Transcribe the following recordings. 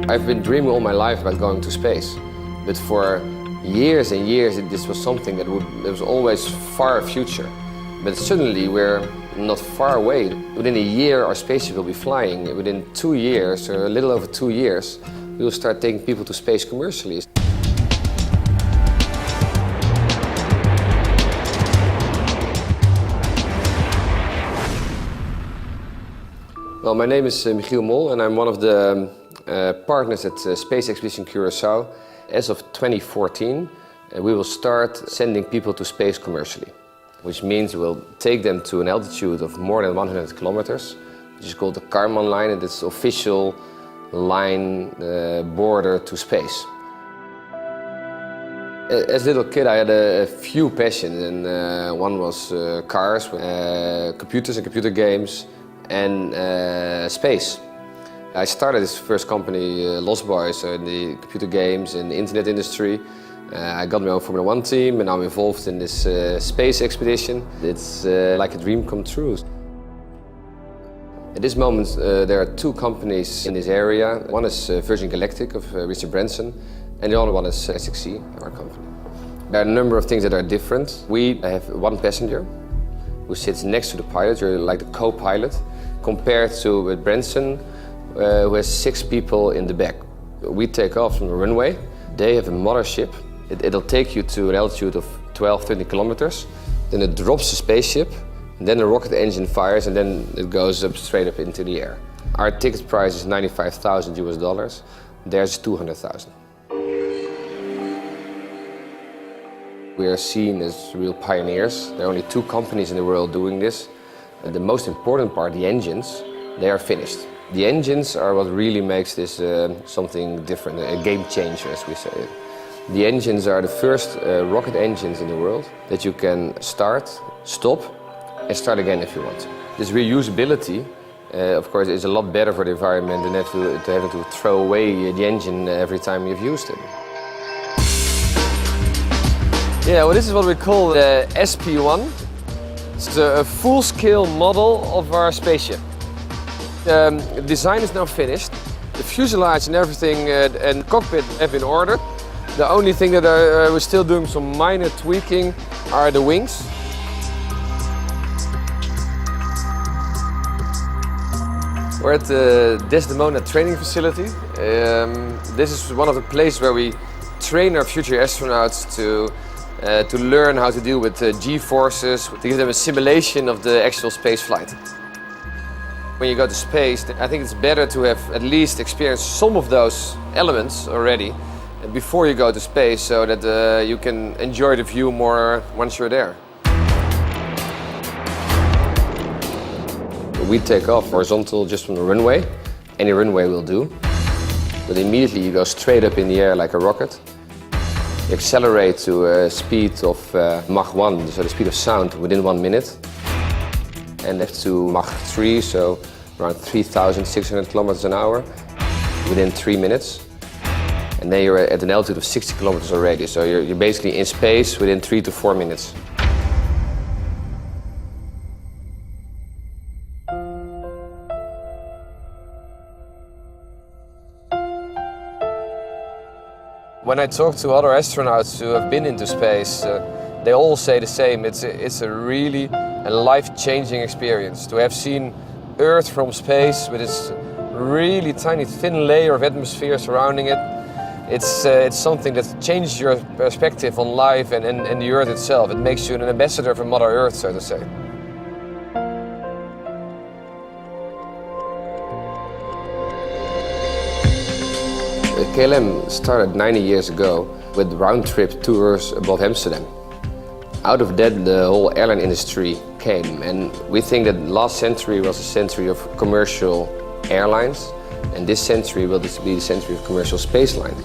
I've been dreaming all my life about going to space, but for years and years this was something that was always far future. But suddenly we're not far away. Within a year our spaceship will be flying. Within 2 years, or a little over 2 years, we will start taking people to space commercially. Well, my name is Michiel Mol and I'm one of the partners at Space Expedition Curaçao. As of 2014, we will start sending people to space commercially, which means we'll take them to an altitude of more than 100 kilometers, which is called the Kármán line, and it's the official line border to space. As a little kid, I had a few passions, and one was cars, computers and computer games, and space. I started this first company, Lost Boys, in the computer games and the internet industry. I got my own Formula 1 team and I'm involved in this space expedition. It's like a dream come true. At this moment there are 2 companies in this area. One is Virgin Galactic of Richard Branson and the other one is SXC, our company. There are a number of things that are different. We have 1 passenger who sits next to the pilot, you're like the co-pilot, compared to with Branson, who has 6 people in the back. We take off from the runway. They have a mothership. It'll take you to an altitude of 12-13 kilometers. Then it drops the spaceship, and then the rocket engine fires, and then it goes up straight up into the air. Our ticket price is $95,000 US. Theirs $200,000. We are seen as real pioneers. There are only 2 companies in the world doing this. And the most important part, the engines, they are finished. The engines are what really makes this something different, a game changer, as we say. The engines are the first rocket engines in the world that you can start, stop, and start again if you want to. This reusability, of course, is a lot better for the environment than having to throw away the engine every time you've used it. Yeah, well, this is what we call the SP1. It's a full-scale model of our spaceship. The design is now finished. The fuselage and everything and cockpit have been ordered. The only thing that we're still doing some minor tweaking are the wings. We're at the Desdemona training facility. This is one of the places where we train our future astronauts to learn how to deal with G-forces, to give them a simulation of the actual space flight. When you go to space, I think it's better to have at least experienced some of those elements already before you go to space, so that you can enjoy the view more once you're there. We take off horizontal just from the runway. Any runway will do. But immediately you go straight up in the air like a rocket. You accelerate to a speed of Mach 1, so the speed of sound, within 1 minute. And up to Mach 3, so around 3,600 kilometers an hour, within 3 minutes. And then you're at an altitude of 60 kilometers already, so you're basically in space within 3 to 4 minutes. When I talk to other astronauts who have been into space, they all say the same. It's a really life-changing experience to have seen Earth from space with its really tiny thin layer of atmosphere surrounding it. It's something that changes your perspective on life and the Earth itself. It makes you an ambassador for Mother Earth, so to say. KLM started 90 years ago with round-trip tours above Amsterdam. Out of that, the whole airline industry came, and we think that last century was a century of commercial airlines, and this century will be the century of commercial space lines.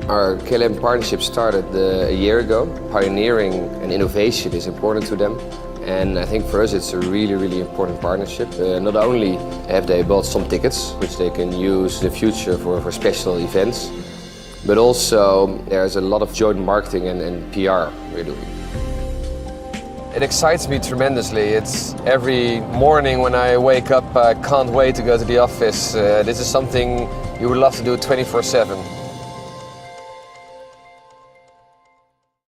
Our KLM partnership started a year ago. Pioneering and innovation is important to them. And I think for us it's a really important partnership. Not only have they bought some tickets, which they can use in the future for special events, but also there's a lot of joint marketing and PR we're doing. It excites me tremendously. It's every morning when I wake up, I can't wait to go to the office. This is something you would love to do 24/7.